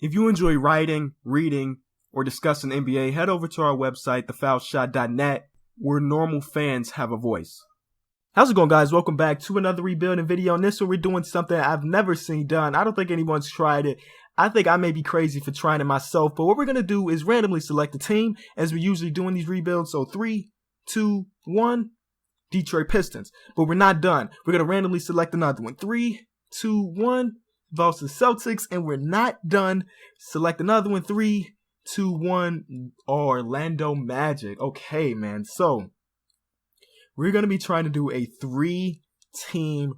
If you enjoy writing, reading, or discussing NBA, head over to our website, thefoulshot.net, where normal fans have a voice. How's it going, guys? Welcome back to another rebuilding video. And this one, we're doing something I've never seen done. I don't think anyone's tried it. I think I may be crazy for trying it myself. But what we're going to do is randomly select a team, as we usually do in these rebuilds. So 3, 2, 1, Detroit Pistons. But we're not done. We're going to randomly select another one. 3, 2, 1, Boston Celtics. And we're not done. Select another one. 3, 2, 1, Orlando Magic. Okay, man. So we're going to be trying to do a 3-team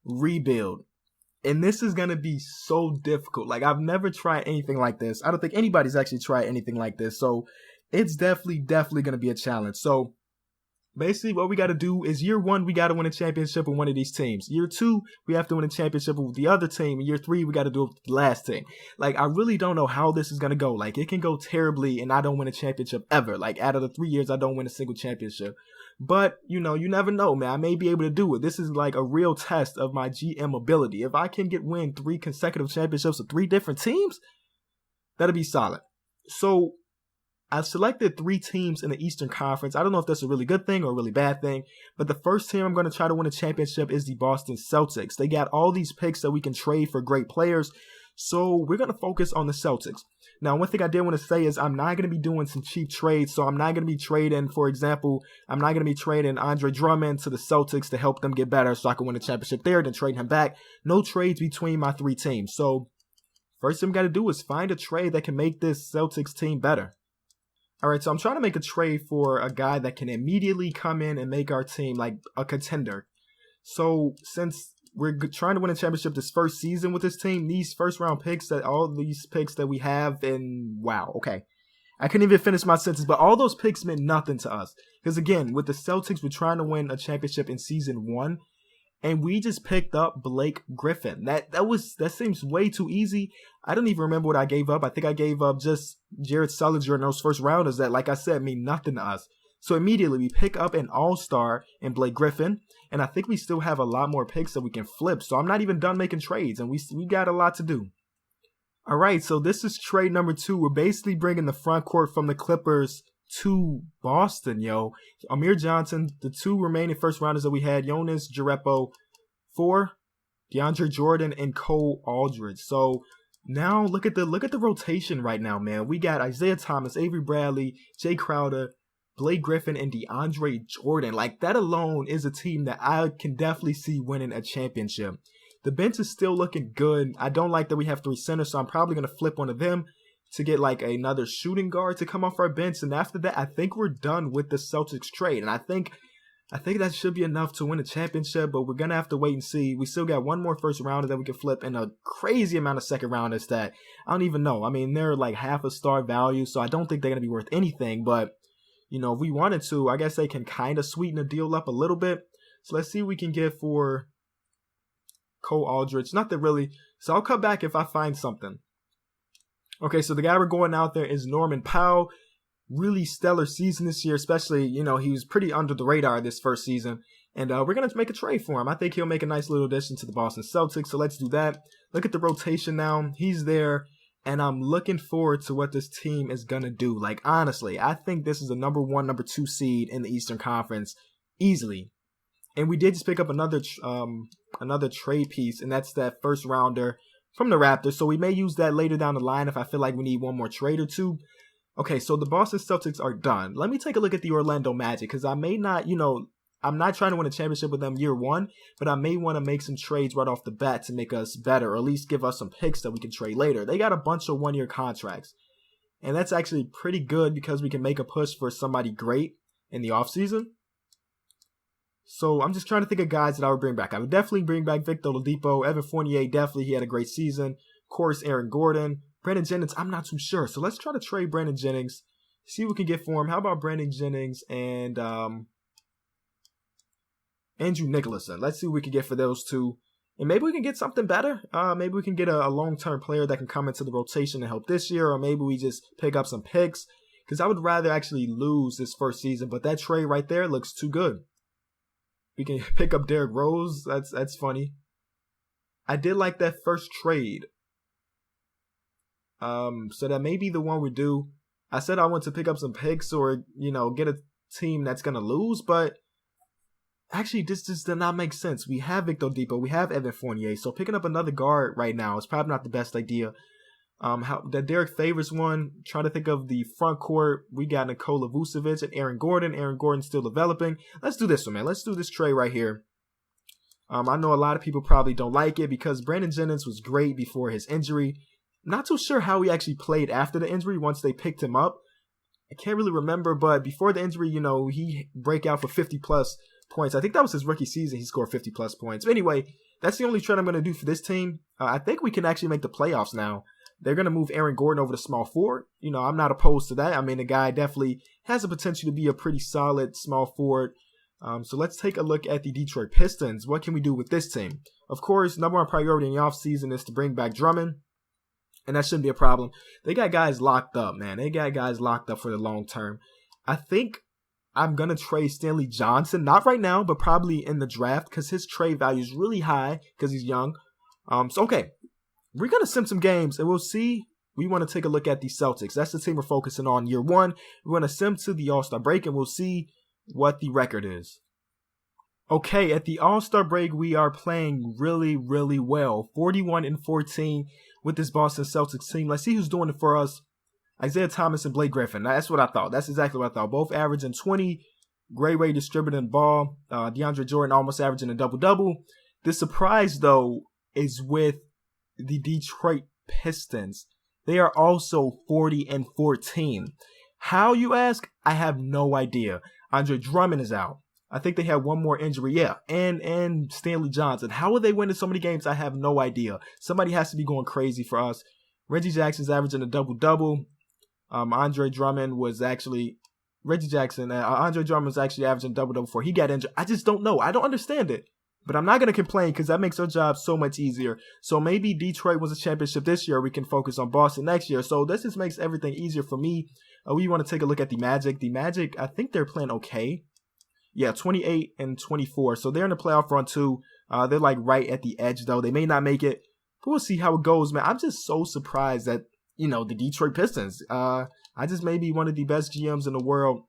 rebuild. And this is going to be so difficult. Like, I've never tried anything like this. I don't think anybody's actually tried anything like this. So it's definitely going to be a challenge. So basically what we got to do is year 1, we got to win a championship with one of these teams. Year 2, we have to win a championship with the other team. And year 3, we got to do it with the last team. Like, I really don't know how this is going to go. Like, it can go terribly and I don't win a championship ever. Like, out of the 3 years, I don't win a single championship. But, you know, you never know, man. I may be able to do it. This is like a real test of my GM ability. If I can win 3 consecutive championships with 3 different teams, that'll be solid. So I've selected 3 teams in the Eastern Conference. I don't know if that's a really good thing or a really bad thing, but the first team I'm going to try to win a championship is the Boston Celtics. They got all these picks that we can trade for great players, so we're going to focus on the Celtics. Now, one thing I did want to say is I'm not going to be doing some cheap trades, so I'm not going to be trading, for example, I'm not going to be trading Andre Drummond to the Celtics to help them get better so I can win a championship there, then trade him back. No trades between my 3 teams. So first thing we got to do is find a trade that can make this Celtics team better. All right, so I'm trying to make a trade for a guy that can immediately come in and make our team like a contender. So since we're trying to win a championship this first season with this team, these first round picks, all these picks that we have, and wow, okay. I couldn't even finish my sentence, but all those picks meant nothing to us. Because again, with the Celtics, we're trying to win a championship in season 1. And we just picked up Blake Griffin. That seems way too easy. I don't even remember what I gave up. I think I gave up just Jared Sullinger in those first rounders that, like I said, mean nothing to us. So immediately we pick up an all-star in Blake Griffin. And I think we still have a lot more picks that we can flip. So I'm not even done making trades. And we got a lot to do. All right, so this is trade number 2. We're basically bringing the front court from the Clippers to Boston, yo. Amir Johnson, the 2 remaining first rounders that we had, Jonas Jerebko for DeAndre Jordan and Cole Aldridge. So now look at the rotation right now, man. We got Isaiah Thomas, Avery Bradley, Jay Crowder, Blake Griffin, and DeAndre Jordan. Like, that alone is a team that I can definitely see winning a championship. The bench is still looking good. I don't like that we have 3 centers, so I'm probably going to flip one of them to get like another shooting guard to come off our bench. And after that, I think we're done with the Celtics trade. And I think that should be enough to win a championship, but we're going to have to wait and see. We still got one more first rounder that we can flip and a crazy amount of second rounders that I don't even know. I mean, they're like half a star value, so I don't think they're going to be worth anything. But, you know, if we wanted to, I guess they can kind of sweeten the deal up a little bit. So let's see what we can get for Cole Aldridge. Not that really. So I'll come back if I find something. Okay, so the guy we're going out there is Norman Powell. Really stellar season this year, especially, you know, he was pretty under the radar this first season. And we're going to make a trade for him. I think he'll make a nice little addition to the Boston Celtics, so let's do that. Look at the rotation now. He's there, and I'm looking forward to what this team is going to do. Like, honestly, I think this is a number 1, number 2 seed in the Eastern Conference easily. And we did just pick up another trade piece, and that's that first rounder from the Raptors, so we may use that later down the line if I feel like we need one more trade or 2. Okay, so the Boston Celtics are done. Let me take a look at the Orlando Magic, because I may not, you know, I'm not trying to win a championship with them year 1, but I may want to make some trades right off the bat to make us better, or at least give us some picks that we can trade later. They got a bunch of 1-year contracts, and that's actually pretty good because we can make a push for somebody great in the offseason. So I'm just trying to think of guys that I would bring back. I would definitely bring back Victor Oladipo. Evan Fournier, definitely, he had a great season. Of course, Aaron Gordon. Brandon Jennings, I'm not too sure. So let's try to trade Brandon Jennings. See what we can get for him. How about Brandon Jennings and Andrew Nicholson? Let's see what we can get for those 2. And maybe we can get something better. Maybe we can get a long-term player that can come into the rotation and help this year. Or maybe we just pick up some picks. Because I would rather actually lose this first season. But that trade right there looks too good. We can pick up Derrick Rose. That's funny. I did like that first trade. So that may be the one we do. I said I want to pick up some picks or, get a team that's going to lose, but actually this just did not make sense. We have Victor Oladipo, we have Evan Fournier, so picking up another guard right now is probably not the best idea. That Derek Favors one, trying to think of the front court, we got Nikola Vucevic and Aaron Gordon. Aaron Gordon's still developing. Let's do this one, man. Let's do this trade right here. I know a lot of people probably don't like it because Brandon Jennings was great before his injury. Not too sure how he actually played after the injury once they picked him up. I can't really remember, but before the injury, he break out for 50-plus points. I think that was his rookie season. He scored 50-plus points. But anyway, that's the only trade I'm going to do for this team. I think we can actually make the playoffs now. They're going to move Aaron Gordon over to small forward. I'm not opposed to that. I mean, the guy definitely has the potential to be a pretty solid small forward. So let's take a look at the Detroit Pistons. What can we do with this team? Of course, number one priority in the offseason is to bring back Drummond. And that shouldn't be a problem. They got guys locked up, man. They got guys locked up for the long term. I think I'm going to trade Stanley Johnson. Not right now, but probably in the draft because his trade value is really high because he's young. Okay. We're going to sim some games and we'll see. We want to take a look at the Celtics. That's the team we're focusing on year one. We're going to sim to the All-Star break and we'll see what the record is. Okay, at the All-Star break, we are playing really, really well. 41-14 with this Boston Celtics team. Let's see who's doing it for us. Isaiah Thomas and Blake Griffin. That's what I thought. That's exactly what I thought. Both averaging 20. Great way distributing the ball. DeAndre Jordan almost averaging a double-double. The surprise, though, is with the Detroit Pistons. They are also 40-14. How, you ask? I have no idea. Andre Drummond is out. I think they had one more injury. Yeah, and Stanley Johnson. How are they winning so many games? I have no idea. Somebody has to be going crazy for us. Reggie Jackson's averaging a double-double. Andre Drummond was actually averaging double-double before he got injured. I just don't know. I don't understand it. But I'm not going to complain because that makes our job so much easier. So maybe Detroit wins a championship this year. We can focus on Boston next year. So this just makes everything easier for me. We want to take a look at the Magic. The Magic, I think they're playing okay. Yeah, 28-24. So they're in the playoff run too. They're like right at the edge though. They may not make it. But we'll see how it goes, man. I'm just so surprised that, the Detroit Pistons. I just may be one of the best GMs in the world.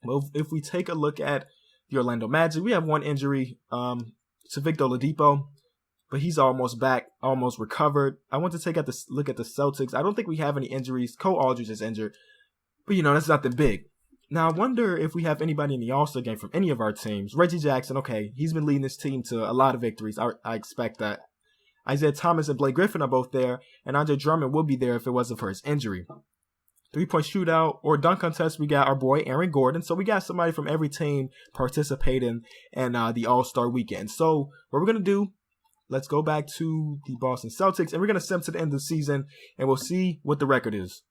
Well, if we take a look at the Orlando Magic, we have one injury to Victor Oladipo, but he's almost back, almost recovered. I want to take a look at the Celtics. I don't think we have any injuries. Cole Aldridge is injured, but that's nothing big. Now, I wonder if we have anybody in the All-Star game from any of our teams. Reggie Jackson, okay, he's been leading this team to a lot of victories. I expect that. Isaiah Thomas and Blake Griffin are both there, and Andre Drummond would be there if it wasn't for his injury. 3-point shootout or dunk contest, we got our boy Aaron Gordon. So we got somebody from every team participating in the All-Star weekend. So what we're going to do, let's go back to the Boston Celtics, and we're going to sim to the end of the season, and we'll see what the record is.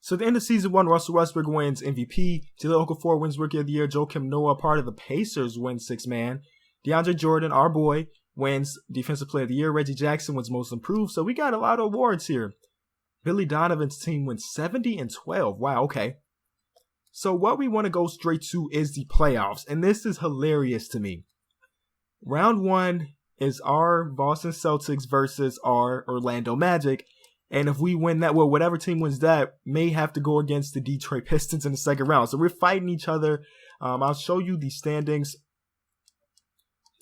So at the end of season 1, Russell Westbrook wins MVP. Jahlil Okafor wins Rookie of the Year. Joakim Noah, part of the Pacers, wins 6th Man. DeAndre Jordan, our boy, wins Defensive Player of the Year. Reggie Jackson wins Most Improved. So we got a lot of awards here. Billy Donovan's team wins 70-12. Wow, okay. So what we want to go straight to is the playoffs. And this is hilarious to me. Round 1 is our Boston Celtics versus our Orlando Magic. And if we win that, well, whatever team wins that may have to go against the Detroit Pistons in the second round. So we're fighting each other. I'll show you the standings.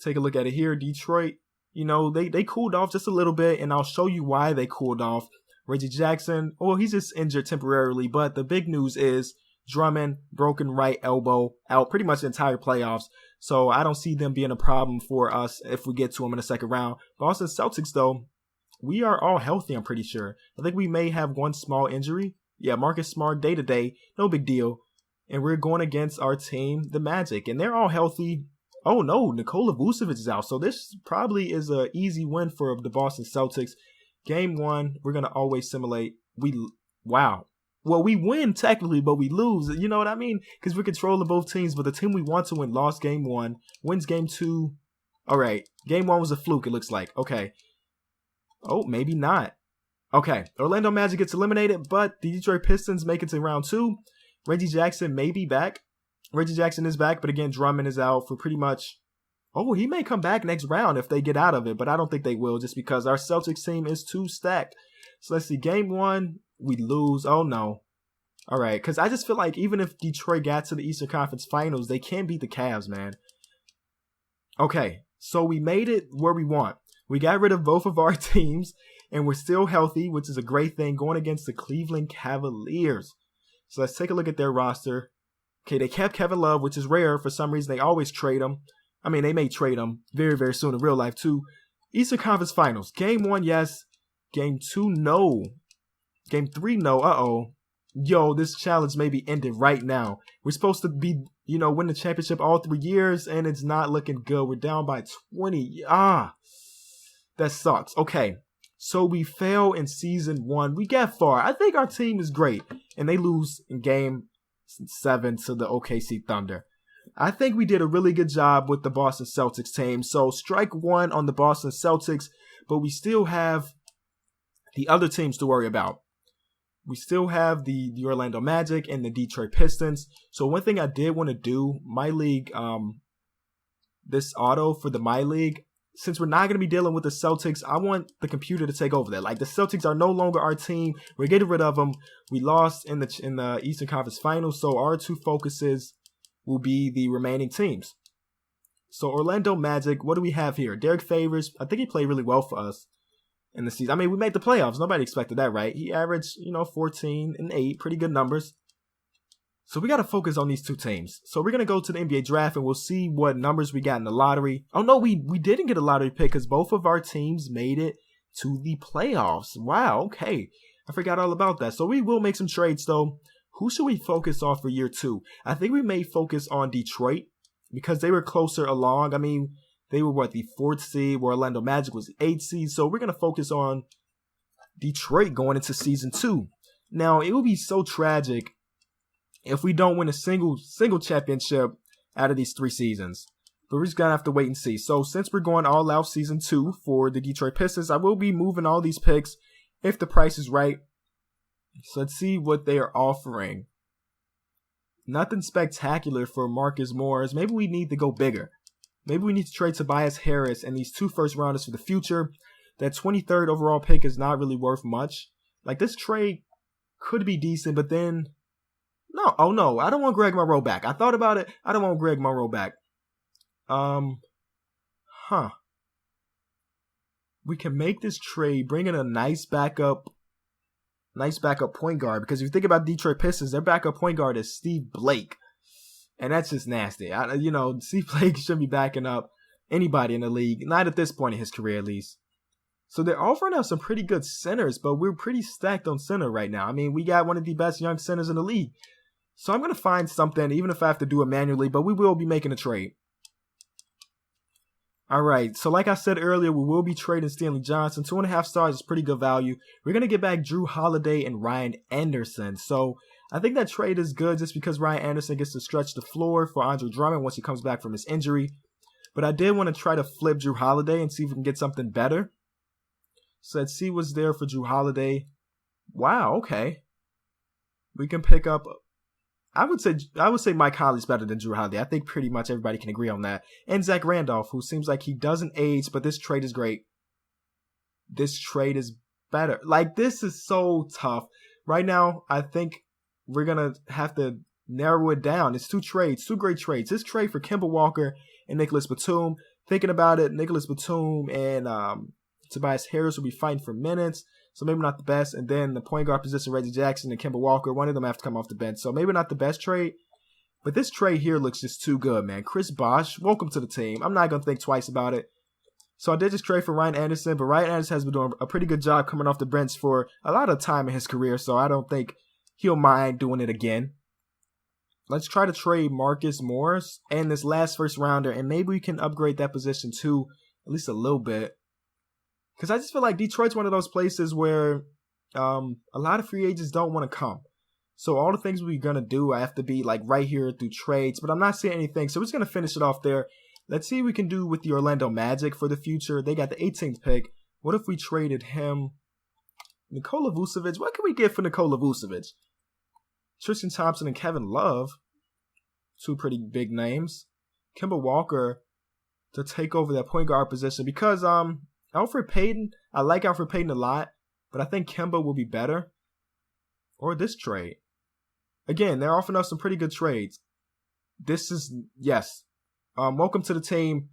Take a look at it here. Detroit, they cooled off just a little bit, and I'll show you why they cooled off. Reggie Jackson, he's just injured temporarily, but the big news is Drummond, broken right elbow, out pretty much the entire playoffs. So I don't see them being a problem for us if we get to them in the second round. Boston Celtics, though, we are all healthy, I'm pretty sure. I think we may have one small injury. Yeah, Marcus Smart, day-to-day, no big deal. And we're going against our team, the Magic, and they're all healthy. Oh, no, Nikola Vucevic is out. So this probably is an easy win for the Boston Celtics. Game 1, we're going to always simulate. Wow. Well, we win technically, but we lose. You know what I mean? Because we're controlling both teams, but the team we want to win lost game 1, wins game 2. All right. Game 1 was a fluke, it looks like. Okay. Oh, maybe not. Okay. Orlando Magic gets eliminated, but the Detroit Pistons make it to round 2. Reggie Jackson may be back. Reggie Jackson is back, but again, Drummond is out for pretty much. Oh, he may come back next round if they get out of it, but I don't think they will just because our Celtics team is too stacked. So let's see. Game 1, we lose. Oh, no. All right, because I just feel like even if Detroit got to the Eastern Conference Finals, they can't beat the Cavs, man. Okay, so we made it where we want. We got rid of both of our teams, and we're still healthy, which is a great thing, going against the Cleveland Cavaliers. So let's take a look at their roster. Okay, they kept Kevin Love, which is rare. For some reason, they always trade him. I mean, they may trade him very, very soon in real life, too. Eastern Conference Finals. Game 1, yes. Game 2, no. Game 3, no. Uh-oh. Yo, this challenge may be ended right now. We're supposed to be, win the championship all 3 years, and it's not looking good. We're down by 20. That sucks. Okay, so we fail in season 1. We get far. I think our team is great, and they lose in game 7 to the OKC Thunder. I think we did a really good job with the Boston Celtics team. So strike 1 on the Boston Celtics, but we still have the other teams to worry about. We still have the Orlando Magic and the Detroit Pistons. So one thing I did want to do, MyLeague, this auto for the MyLeague, since we're not going to be dealing with the Celtics, I want the computer to take over that. Like, the Celtics are no longer our team. We're getting rid of them. We lost in the Eastern Conference Finals, so our 2 focuses will be the remaining teams. So Orlando Magic, what do we have here? Derek Favors, I think he played really well for us in the season. I mean, we made the playoffs. Nobody expected that, right? He averaged, 14 and 8, pretty good numbers. So we got to focus on these 2 teams. So we're going to go to the NBA draft and we'll see what numbers we got in the lottery. Oh, no, we didn't get a lottery pick because both of our teams made it to the playoffs. Wow, okay. I forgot all about that. So we will make some trades, though. Who should we focus on for year 2? I think we may focus on Detroit because they were closer along. I mean, they were, the 4th seed, where Orlando Magic was the 8th seed. So we're going to focus on Detroit going into season 2. Now, it would be so tragic if we don't win a single championship out of these 3 seasons. But we're just going to have to wait and see. So since we're going all out season 2 for the Detroit Pistons, I will be moving all these picks if the price is right. So let's see what they are offering. Nothing spectacular for Marcus Morris. Maybe we need to go bigger. Maybe we need to trade Tobias Harris and these 2 first-rounders for the future. That 23rd overall pick is not really worth much. Like, this trade could be decent, but then... No, oh no, I don't want Greg Monroe back. I thought about it. I don't want Greg Monroe back. We can make this trade, bring in a nice backup point guard. Because if you think about Detroit Pistons, their backup point guard is Steve Blake. And that's just nasty. Steve Blake shouldn't be backing up anybody in the league. Not at this point in his career, at least. So they're offering us some pretty good centers, but we're pretty stacked on center right now. I mean, we got one of the best young centers in the league. So I'm going to find something, even if I have to do it manually, but we will be making a trade. All right, so like I said earlier, we will be trading Stanley Johnson. 2.5 stars is pretty good value. We're going to get back Drew Holiday and Ryan Anderson. So I think that trade is good just because Ryan Anderson gets to stretch the floor for Andre Drummond once he comes back from his injury. But I did want to try to flip Drew Holiday and see if we can get something better. So let's see what's there for Drew Holiday. Wow, okay. We can pick up... I would say Mike Conley's better than Drew Holiday. I think pretty much everybody can agree on that. And Zach Randolph, who seems like he doesn't age, but this trade is great. This trade is better. Like, this is so tough. Right now, I think we're going to have to narrow it down. It's 2 trades, 2 great trades. This trade for Kemba Walker and Nicholas Batum. Thinking about it, Nicholas Batum and Tobias Harris will be fighting for minutes. So maybe not the best. And then the point guard position, Reggie Jackson and Kemba Walker, one of them have to come off the bench. So maybe not the best trade. But this trade here looks just too good, man. Chris Bosh, welcome to the team. I'm not going to think twice about it. So I did just trade for Ryan Anderson. But Ryan Anderson has been doing a pretty good job coming off the bench for a lot of time in his career. So I don't think he'll mind doing it again. Let's try to trade Marcus Morris and this last first rounder. And maybe we can upgrade that position too, at least a little bit. Because I just feel like Detroit's one of those places where a lot of free agents don't want to come. So all the things we're going to do, I have to be like right here through trades. But I'm not seeing anything. So we're just going to finish it off there. Let's see what we can do with the Orlando Magic for the future. They got the 18th pick. What if we traded him? Nikola Vucevic. What can we get for Nikola Vucevic? Tristan Thompson and Kevin Love. 2 pretty big names. Kemba Walker to take over that point guard position. Because Alfred Payton, I like Alfred Payton a lot, but I think Kemba will be better. Or this trade. Again, they're offering us some pretty good trades. This is, yes. Welcome to the team.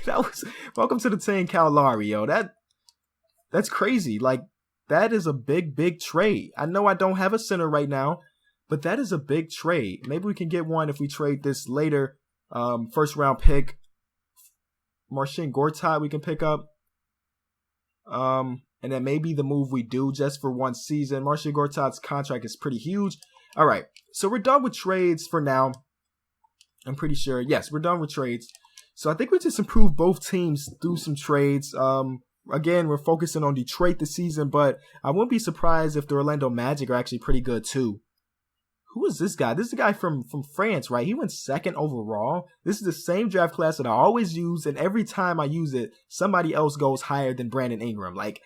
Welcome to the team, Kyle Lowry, yo. That's crazy. Like, that is a big trade. I know I don't have a center right now, but that is a big trade. Maybe we can get one if we trade this later. First round pick. Marcin Gortat we can pick up. And then maybe the move we do just for one season. Marcin Gortat's contract is pretty huge. All right, so we're done with trades for now. I'm pretty sure. Yes, we're done with trades. So I think we just improved both teams through some trades. Again, we're focusing on Detroit this season, but I wouldn't be surprised if the Orlando Magic are actually pretty good too. Who is this guy? This is a guy from France, right? He went 2nd overall. This is the same draft class that I always use, and every time I use it, somebody else goes higher than Brandon Ingram. Like,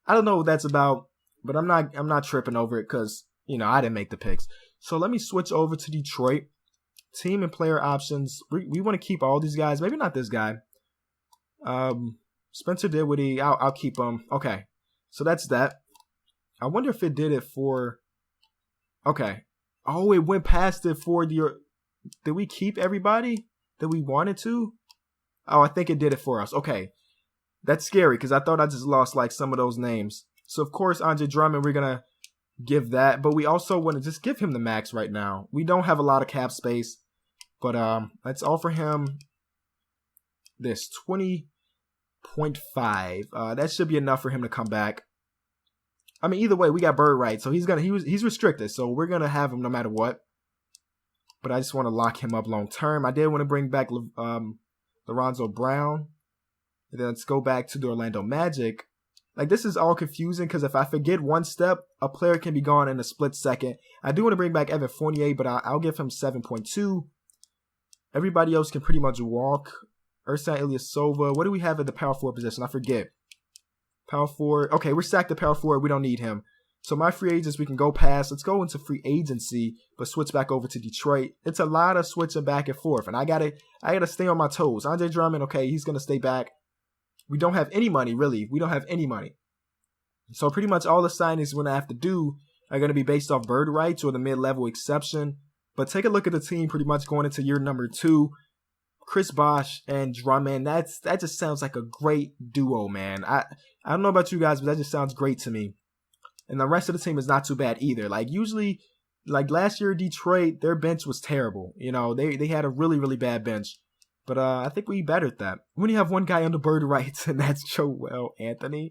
I don't know what that's about, but I'm not tripping over it because, you know, I didn't make the picks. So let me switch over to Detroit. Team and player options. We want to keep all these guys. Maybe not this guy. Spencer Dinwiddie. I'll keep him. Okay. So that's that. I wonder if it did it for. Okay. Oh, it went past it for the. Did we keep everybody that we wanted to? Oh, I think it did it for us. Okay. That's scary because I thought I just lost like some of those names. So of course, Andre Drummond, we're gonna give that, but we also want to just give him the max right now. We don't have a lot of cap space, but let's offer him this 20.5. That should be enough for him to come back. I mean, either way, we got Bird right, so he's restricted, so we're gonna have him no matter what. But I just want to lock him up long term. I did want to bring back Lorenzo Brown. And then let's go back to the Orlando Magic. Like, this is all confusing because if I forget one step, a player can be gone in a split second. I do want to bring back Evan Fournier, but I'll give him 7.2. Everybody else can pretty much walk. Ersan Ilyasova. What do we have at the power forward position? I forget. Power forward. Okay, we're stacked at power forward. We don't need him. So my free agents, we can go past. Let's go into free agency, but switch back over to Detroit. It's a lot of switching back and forth, and I gotta stay on my toes. Andre Drummond, okay, he's gonna stay back. We don't have any money, really. We don't have any money. So pretty much all the signings we're going to have to do are going to be based off bird rights or the mid-level exception. But take a look at the team pretty much going into year number 2. Chris Bosh and Drummond, that just sounds like a great duo, man. I don't know about you guys, but that just sounds great to me. And the rest of the team is not too bad either. Like, usually, like last year, Detroit, their bench was terrible. You know, they had a really bad bench. But I think we bettered that. We only have one guy on the bird rights, and that's Joel Anthony.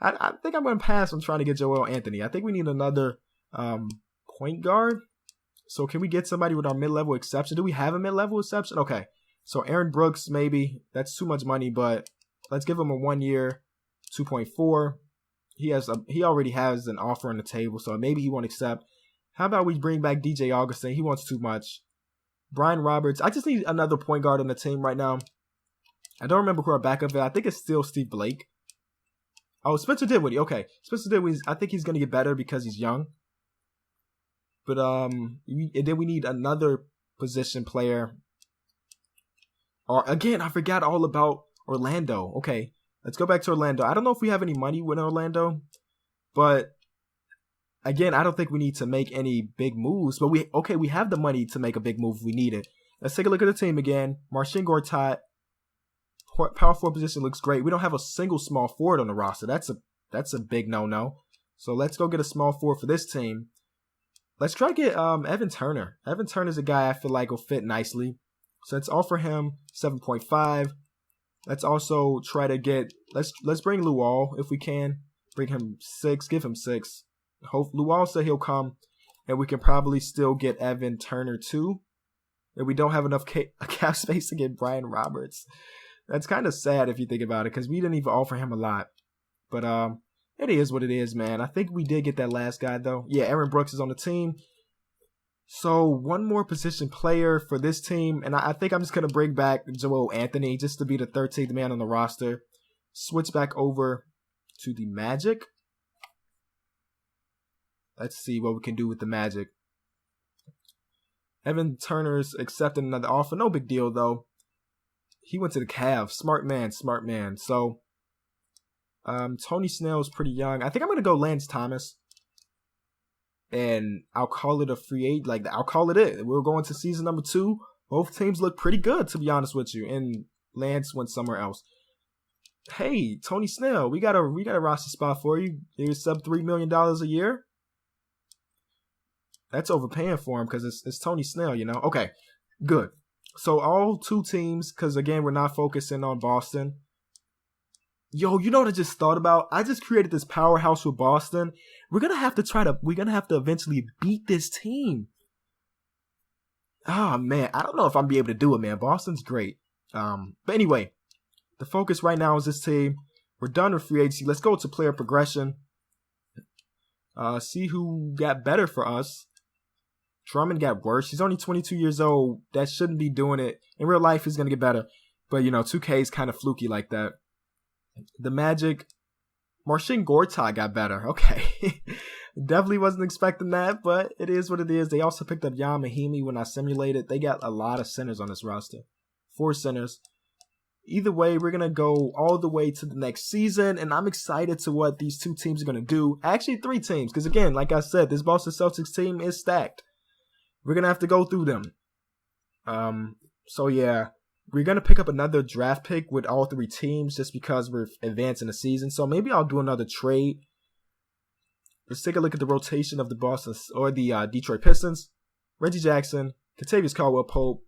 I think I'm going to pass on trying to get Joel Anthony. I think we need another point guard. So can we get somebody with our mid-level exception? Do we have a mid-level exception? Okay. So Aaron Brooks, maybe. That's too much money, but let's give him a 1 year, 2.4. He already has an offer on the table, so maybe he won't accept. How about we bring back DJ Augustin? He wants too much. Brian Roberts. I just need another point guard on the team right now. I don't remember who our backup is. I think it's still Steve Blake. Oh, Spencer Dinwiddie. Okay. Spencer Dinwiddie, I think he's going to get better because he's young. But and then we need another position player. Or again, I forgot all about Orlando. Okay. Let's go back to Orlando. I don't know if we have any money with Orlando, but again, I don't think we need to make any big moves, but we have the money to make a big move if we need it. Let's take a look at the team again. Marcin Gortat, power forward position looks great. We don't have a single small forward on the roster. That's a big no-no. So let's go get a small forward for this team. Let's try to get Evan Turner. Evan Turner's a guy I feel like will fit nicely. So let's offer him 7.5. Let's also try to get let's bring Luol if we can. Bring him 6. Give him 6. Hope Luol said he'll come, and we can probably still get Evan Turner too. And we don't have enough cap space to get Brian Roberts. That's kind of sad if you think about it, because we didn't even offer him a lot. But it is what it is, man. I think we did get that last guy though. Yeah, Aaron Brooks is on the team. So one more position player for this team, and I think I'm just gonna bring back Joel Anthony just to be the 13th man on the roster. Switch back over to the Magic. Let's see what we can do with the Magic. Evan Turner's accepting another offer. No big deal, though. He went to the Cavs. Smart man. So Tony Snell's pretty young. I think I'm going to go Lance Thomas. And I'll call it a free agent. Like, I'll call it it. We're going to season number 2. Both teams look pretty good, to be honest with you. And Lance went somewhere else. Hey, Tony Snell, we got a roster spot for you. Here's sub $3 million a year. That's overpaying for him because it's Tony Snell, you know. Okay, good. So all 2 teams, because again, we're not focusing on Boston. Yo, you know what I just thought about? I just created this powerhouse with Boston. We're gonna have to eventually beat this team. Oh man, I don't know if I'm be able to do it, man. Boston's great. But anyway, the focus right now is this team. We're done with free agency. Let's go to player progression. See who got better for us. Drummond got worse. He's only 22 years old. That shouldn't be doing it. In real life, he's gonna get better. But you know, 2K is kind of fluky like that. The Magic, Marcin Gortat got better. Okay. Definitely wasn't expecting that, but it is what it is. They also picked up Jan Mahimi when I simulated. They got a lot of centers on this roster. 4 centers. Either way, we're going to go all the way to the next season, and I'm excited to what these 2 teams are going to do. Actually, 3 teams, because again, like I said, this Boston Celtics team is stacked. We're going to have to go through them. So yeah. We're going to pick up another draft pick with all 3 teams just because we're advancing the season. So maybe I'll do another trade. Let's take a look at the rotation of the Detroit Pistons. Reggie Jackson, Kentavious Caldwell-Pope,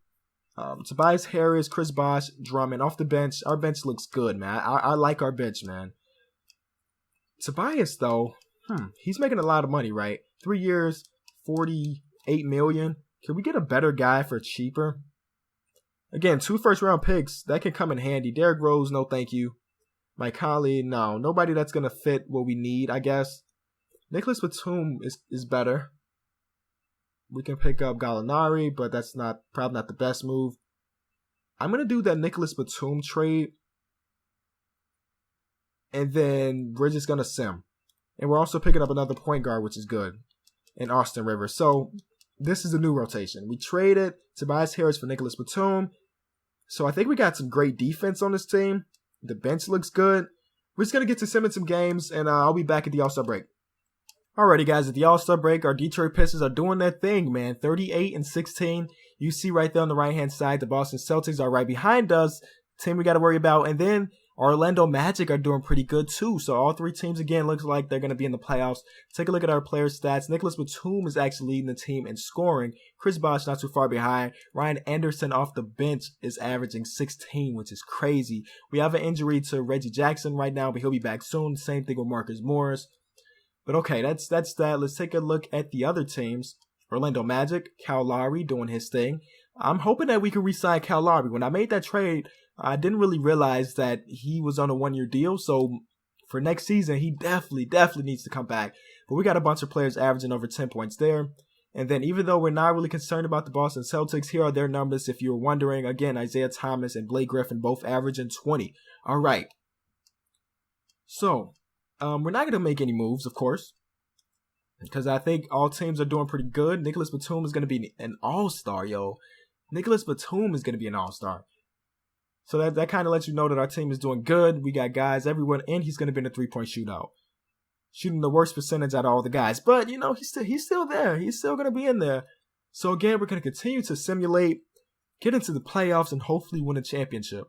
Tobias Harris, Chris Bosh, Drummond off the bench. Our bench looks good, man. I like our bench, man. Tobias, though, he's making a lot of money, right? 3 years, $48 million. Can we get a better guy for cheaper? Again, 2 first-round picks, that can come in handy. Derrick Rose, no thank you. Mike Conley, no. Nobody that's going to fit what we need, I guess. Nicholas Batum is better. We can pick up Gallinari, but that's probably not the best move. I'm going to do that Nicholas Batum trade. And then we're just going to sim. And we're also picking up another point guard, which is good, in Austin Rivers. So this is a new rotation. We traded Tobias Harris for Nicholas Batum. So I think we got some great defense on this team. The bench looks good. We're just going to get to sim in some games, and I'll be back at the All-Star break. Alrighty, guys, at the All-Star break, our Detroit Pistons are doing their thing, man. 38-16. You see right there on the right-hand side, the Boston Celtics are right behind us. Team we got to worry about. And then Orlando Magic are doing pretty good, too. So all 3 teams, again, looks like they're going to be in the playoffs. Take a look at our player stats. Nicholas Batum is actually leading the team in scoring. Chris Bosh not too far behind. Ryan Anderson off the bench is averaging 16, which is crazy. We have an injury to Reggie Jackson right now, but he'll be back soon. Same thing with Marcus Morris. But okay, that's that. Let's take a look at the other teams. Orlando Magic, Kyle Lowry doing his thing. I'm hoping that we can re-sign Kyle Lowry. When I made that trade, I didn't really realize that he was on a 1-year deal. So for next season, he definitely needs to come back. But we got a bunch of players averaging over 10 points there. And then even though we're not really concerned about the Boston Celtics, here are their numbers if you were wondering. Again, Isaiah Thomas and Blake Griffin both averaging 20. All right. So we're not going to make any moves, of course, because I think all teams are doing pretty good. Nicholas Batum is going to be an all-star, yo. Nicholas Batum is going to be an all-star. So that kind of lets you know that our team is doing good. We got guys everywhere, and he's going to be in a 3-point shootout. Shooting the worst percentage out of all the guys. But, you know, he's still there. He's still going to be in there. So, again, we're going to continue to simulate, get into the playoffs, and hopefully win a championship.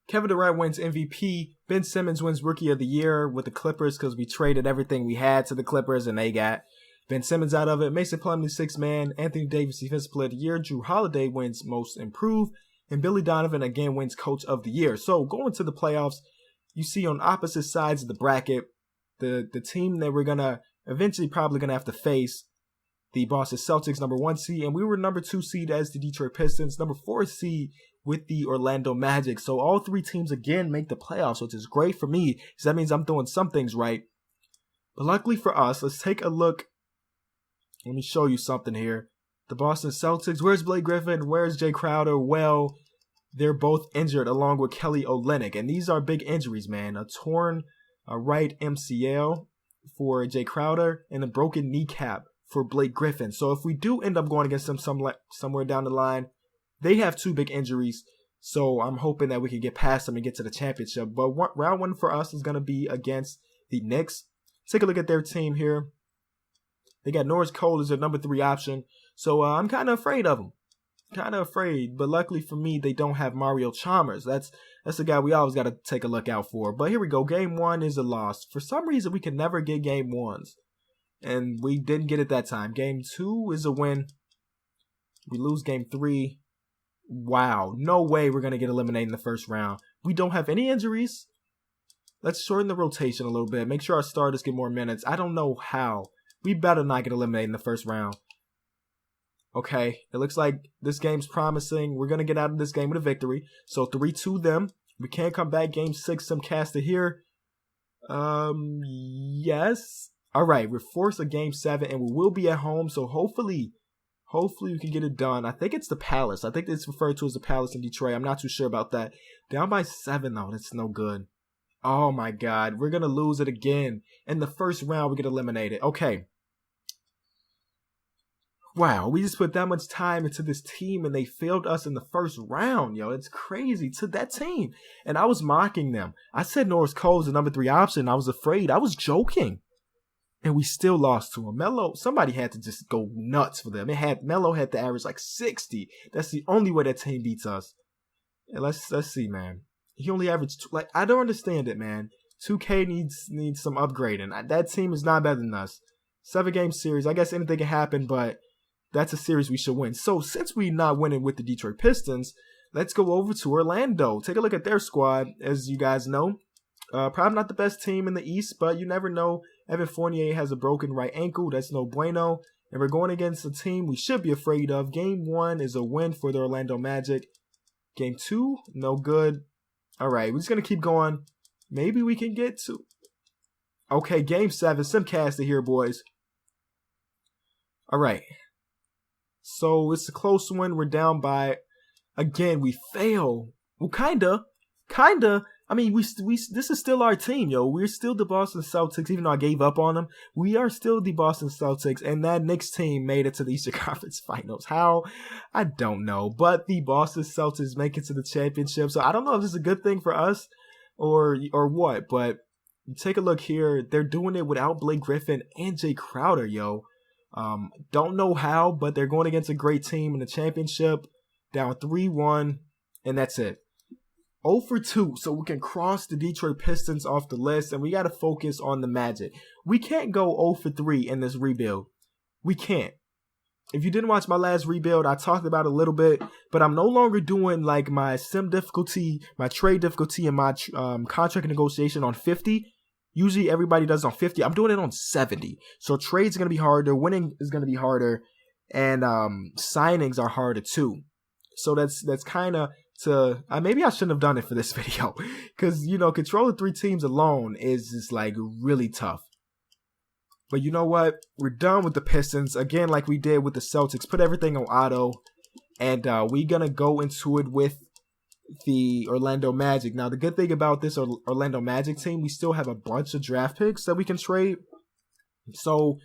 Kevin Durant wins MVP. Ben Simmons wins Rookie of the Year with the Clippers because we traded everything we had to the Clippers, and they got Ben Simmons out of it. Mason Plumlee, 6th man. Anthony Davis, Defensive Player of the Year. Drew Holiday wins Most Improved. And Billy Donovan again wins Coach of the Year. So going to the playoffs, you see on opposite sides of the bracket, the team that we're going to eventually probably going to have to face, the Boston Celtics, number 1 seed. And we were number 2 seed as the Detroit Pistons, number 4 seed with the Orlando Magic. So all 3 teams again make the playoffs, which is great for me because that means I'm doing some things right. But luckily for us, let's take a look. Let me show you something here. The Boston Celtics, where's Blake Griffin? Where's Jay Crowder? Well, they're both injured along with Kelly Olynyk. And these are big injuries, man. A torn right MCL for Jay Crowder and a broken kneecap for Blake Griffin. So if we do end up going against them somewhere down the line, they have 2 big injuries. So I'm hoping that we can get past them and get to the championship. But round 1 for us is going to be against the Knicks. Take a look at their team here. They got Norris Cole as their number 3 option. So I'm kind of afraid of them. Kind of afraid. But luckily for me, they don't have Mario Chalmers. That's the guy we always got to take a look out for. But here we go. Game 1 is a loss. For some reason, we can never get game 1s. And we didn't get it that time. Game 2 is a win. We lose game 3. Wow, no way we're going to get eliminated in the first round. We don't have any injuries. Let's shorten the rotation a little bit. Make sure our starters get more minutes. I don't know how. We better not get eliminated in the first round. Okay, it looks like this game's promising. We're going to get out of this game with a victory. So 3-2 them. We can't come back. Game 6, some caster here. Yes. All right, we're forced a game 7, and we will be at home. So hopefully we can get it done. I think it's the Palace. I think it's referred to as the Palace in Detroit. I'm not too sure about that. Down by 7, though. That's no good. Oh, my God. We're going to lose it again. In the first round, we get eliminated. Okay. Wow, we just put that much time into this team, and they failed us in the first round, yo. It's crazy to that team. And I was mocking them. I said Norris Cole is the number 3 option. I was afraid. I was joking. And we still lost to him. Melo, somebody had to just go nuts for them. Melo had to average like 60. That's the only way that team beats us. And let's see, man. He only averaged, like, I don't understand it, man. 2K needs some upgrading. That team is not better than us. 7-game series. I guess anything can happen, but that's a series we should win. So since we're not winning with the Detroit Pistons, let's go over to Orlando. Take a look at their squad. As you guys know, probably not the best team in the East, but you never know. Evan Fournier has a broken right ankle. That's no bueno. And we're going against a team we should be afraid of. Game 1 is a win for the Orlando Magic. Game 2, no good. All right, we're just going to keep going. Maybe we can get to... Okay, Game 7. Simcaster here, boys. All right. So it's a close one. We're down by... Again, we fail. Well, kinda. I mean, this is still our team, yo. We're still the Boston Celtics, even though I gave up on them. We are still the Boston Celtics, and that Knicks team made it to the Eastern Conference Finals. How? I don't know. But the Boston Celtics make it to the championship, so I don't know if this is a good thing for us or what. But take a look here. They're doing it without Blake Griffin and Jay Crowder, yo. Don't know how, but they're going against a great team in the championship. Down 3-1, and that's it. 0 for 2, so we can cross the Detroit Pistons off the list, and we got to focus on the Magic. We can't go 0 for 3 in this rebuild. We can't. If you didn't watch my last rebuild, I talked about it a little bit, but I'm no longer doing like my sim difficulty, my trade difficulty, and my contract negotiation on 50. Usually everybody does it on 50. I'm doing it on 70. So trades are going to be harder, winning is going to be harder, and signings are harder too. So that's kind of... maybe I shouldn't have done it for this video, because controlling 3 teams alone is just like really tough. But you know what? We're done with the Pistons again, like we did with the Celtics. Put everything on auto, and we're gonna go into it with the Orlando Magic. Now, the good thing about this Orlando Magic team, we still have a bunch of draft picks that we can trade, so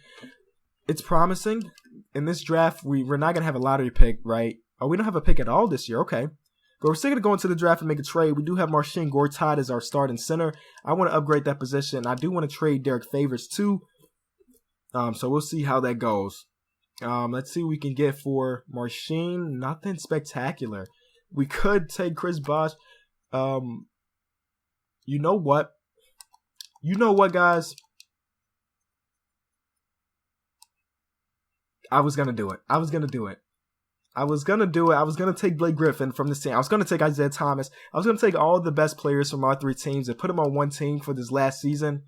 it's promising. In this draft, we're not gonna have a lottery pick, right? Oh, we don't have a pick at all this year. Okay. But we're still going to go into the draft and make a trade. We do have Marcin Gortat as our starting center. I want to upgrade that position. I do want to trade Derek Favors too. So we'll see how that goes. Let's see what we can get for Marcin. Nothing spectacular. We could take Chris Bosh. You know what? Guys? I was going to do it. I was going to take Blake Griffin from this team. I was going to take Isaiah Thomas. I was going to take all the best players from our 3 teams and put them on one team for this last season.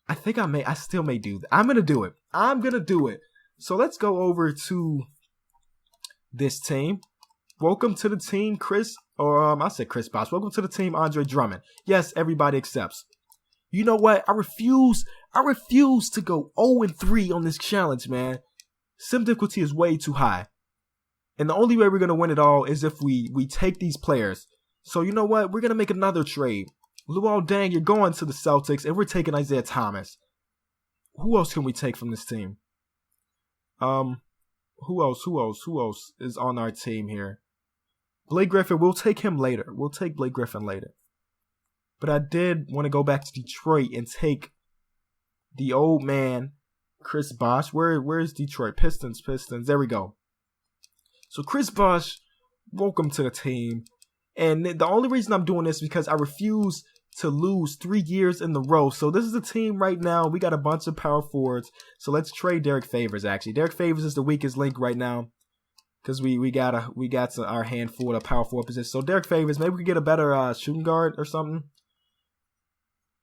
I think I still may do that. I'm going to do it. So let's go over to this team. Welcome to the team, I said Chris Bosh. Welcome to the team, Andre Drummond. Yes, everybody accepts. You know what? I refuse to go 0-3 on this challenge, man. Sim difficulty is way too high. And the only way we're going to win it all is if we take these players. So you know what? We're going to make another trade. Luol Deng, you're going to the Celtics, and we're taking Isaiah Thomas. Who else can we take from this team? Who else is on our team here? Blake Griffin, we'll take him later. We'll take Blake Griffin later. But I did want to go back to Detroit and take the old man, Chris Bosh. Where's Detroit? Pistons. There we go. So Chris Bosh, welcome to the team. And the only reason I'm doing this is because I refuse to lose 3 years in a row. So this is the team right now. We got a bunch of power forwards. So let's trade Derek Favors, actually. Derek Favors is the weakest link right now, because we got our handful of power forward position. So Derek Favors, maybe we could get a better shooting guard or something.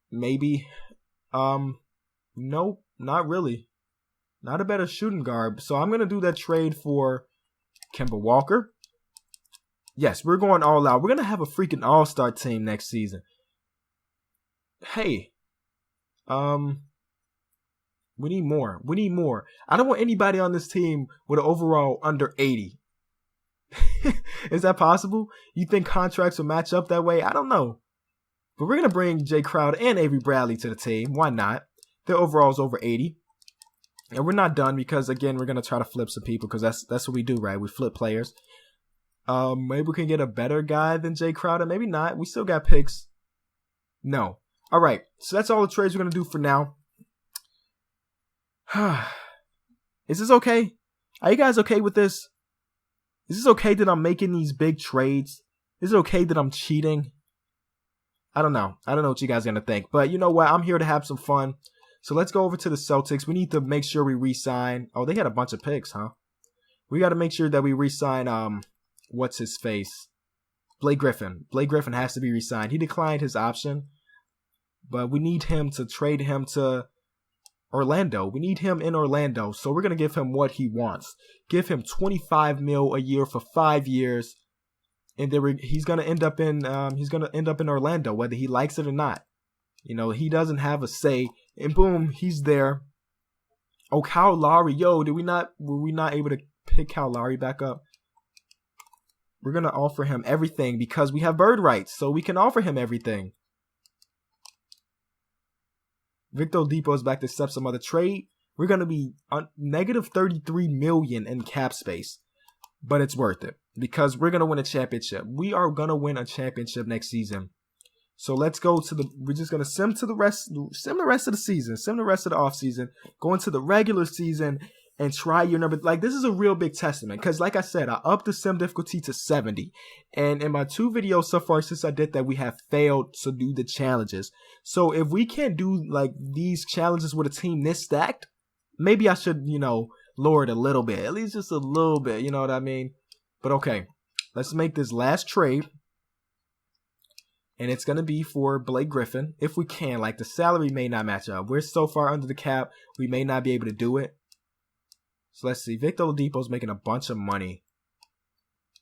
Maybe. Nope, not really. Not a better shooting guard. So I'm going to do that trade for Kemba Walker. Yes, we're going all out. We're going to have a freaking all-star team next season. Hey. We need more. We need more. I don't want anybody on this team with an overall under 80. Is that possible? You think contracts will match up that way? I don't know. But we're going to bring Jay Crowder and Avery Bradley to the team. Why not? Their overall is over 80. And we're not done because, again, we're going to try to flip some people because that's what we do, right? We flip players. Maybe we can get a better guy than Jay Crowder. Maybe not. We still got picks. No. All right. So that's all the trades we're going to do for now. Is this okay? Are you guys okay with this? Is this okay that I'm making these big trades? Is it okay that I'm cheating? I don't know. I don't know what you guys are going to think. But you know what? I'm here to have some fun. So let's go over to the Celtics. We need to make sure we re-sign. Oh, they had a bunch of picks, huh? We got to make sure that we re-sign, what's his face? Blake Griffin. Blake Griffin has to be re-signed. He declined his option. But we need him to trade him to Orlando. We need him in Orlando. So we're going to give him what he wants. Give him $25 million a year for 5 years. And then he's going to end up in Orlando, whether he likes it or not. You know, he doesn't have a say. And boom, he's there. Oh, Kyle Lowry. Yo, were we not able to pick Kyle Lowry back up? We're going to offer him everything because we have bird rights. So we can offer him everything. Victor Oladipo is back to accept some other trade. We're going to be negative $33 million in cap space. But it's worth it because we're going to win a championship. We are going to win a championship next season. So let's go to we're just going to sim the rest of the season, sim the rest of the offseason, go into the regular season and try your number. Like, this is a real big testament because, like I said, I upped the sim difficulty to 70. And in my 2 videos so far since I did that, we have failed to do the challenges. So if we can't do, like, these challenges with a team this stacked, maybe I should, you know, lower it a little bit. At least just a little bit, you know what I mean? But okay, let's make this last trade. And it's going to be for Blake Griffin, if we can. Like, the salary may not match up. We're so far under the cap, we may not be able to do it. So let's see. Victor Oladipo's making a bunch of money.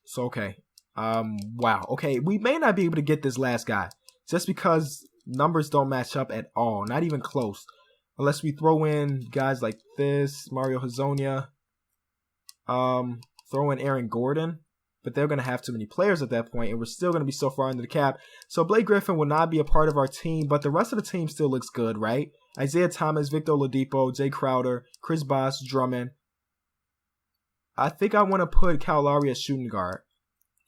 So, okay. Wow. Okay, we may not be able to get this last guy. Just because numbers don't match up at all. Not even close. Unless we throw in guys like this. Mario Hezonja. Throw in Aaron Gordon. But they're going to have too many players at that point, and we're still going to be so far under the cap. So Blake Griffin will not be a part of our team, but the rest of the team still looks good, right? Isaiah Thomas, Victor Oladipo, Jay Crowder, Chris Bosh, Drummond. I think I want to put Kyle Lowry as shooting guard.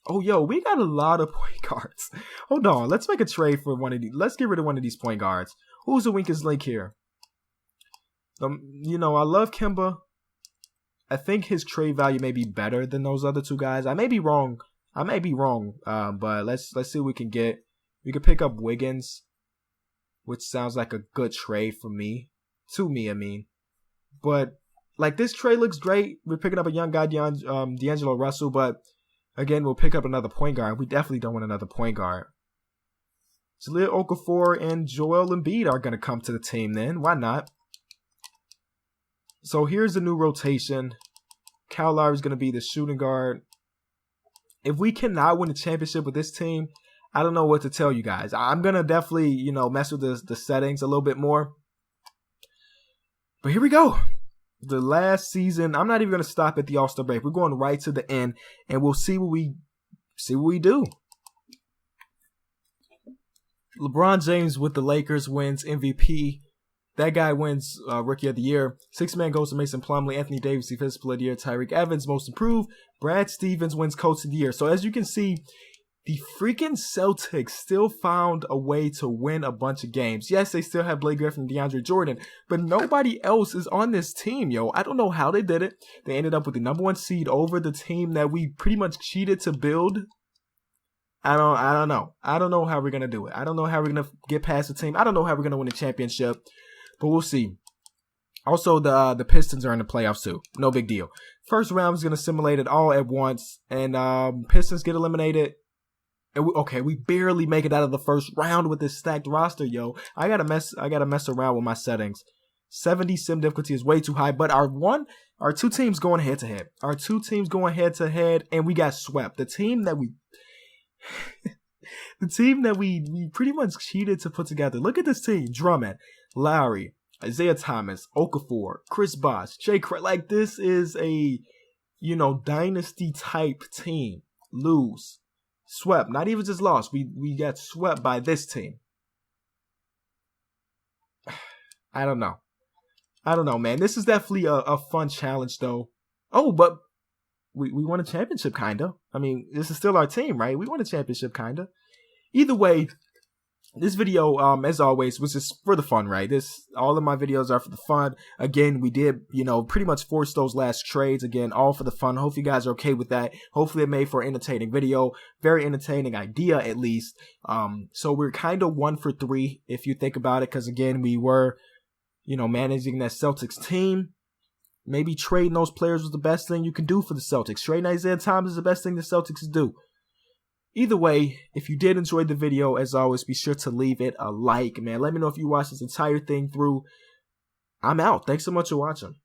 Oh, yo, we got a lot of point guards. Hold on, let's make a trade for one of these. Let's get rid of one of these point guards. Who's the weakest link here? You know, I love Kemba. I think his trade value may be better than those other 2 guys. I may be wrong. But let's see what we can get. We could pick up Wiggins, which sounds like a good trade for me. To me, I mean. But, like, this trade looks great. We're picking up a young guy, D'Angelo Russell. But, again, we'll pick up another point guard. We definitely don't want another point guard. Jahlil Okafor and Joel Embiid are going to come to the team then. Why not? So here's the new rotation. Kyle Lowry is going to be the shooting guard. If we cannot win a championship with this team, I don't know what to tell you guys. I'm going to definitely, you know, mess with the settings a little bit more. But here we go. The last season, I'm not even going to stop at the All-Star break. We're going right to the end, and we'll see what we do. LeBron James with the Lakers wins MVP. That guy wins Rookie of the Year. Sixth man goes to Mason Plumlee. Anthony Davis, Defensive Player of the Year. Tyreek Evans, Most Improved. Brad Stevens wins Coach of the Year. So as you can see, the freaking Celtics still found a way to win a bunch of games. Yes, they still have Blake Griffin and DeAndre Jordan, but nobody else is on this team, yo. I don't know how they did it. They ended up with the #1 seed over the team that we pretty much cheated to build. I don't know. I don't know how we're going to do it. I don't know how we're going to get past the team. I don't know how we're going to win a championship, but we'll see. Also, the Pistons are in the playoffs too. No big deal. First round is going to simulate it all at once, and Pistons get eliminated. And we barely make it out of the first round with this stacked roster, yo. I gotta mess around with my settings. 70 sim difficulty is way too high, but our two teams going head to head. Our two teams going head to head, and we got swept. The team that we pretty much cheated to put together. Look at this team: Drummond, Lowry, Isaiah Thomas, Okafor, Chris Bosh, Jay Crowder. Like, this is a, dynasty type team. Lose. Swept. Not even just lost. We got swept by this team. I don't know, man. This is definitely a fun challenge, though. Oh, but we won a championship, kind of. I mean, this is still our team, right? We won a championship, kind of. Either way, this video, as always, was just for the fun, right? All of my videos are for the fun. Again, we did, pretty much force those last trades. Again, all for the fun. Hope you guys are okay with that. Hopefully it made for an entertaining video. Very entertaining idea, at least. So we're kind of 1 for 3, if you think about it. Because, again, we were, managing that Celtics team. Maybe trading those players was the best thing you can do for the Celtics. Trading Isaiah Thomas is the best thing the Celtics do. Either way, if you did enjoy the video, as always, be sure to leave it a like, man. Let me know if you watched this entire thing through. I'm out. Thanks so much for watching.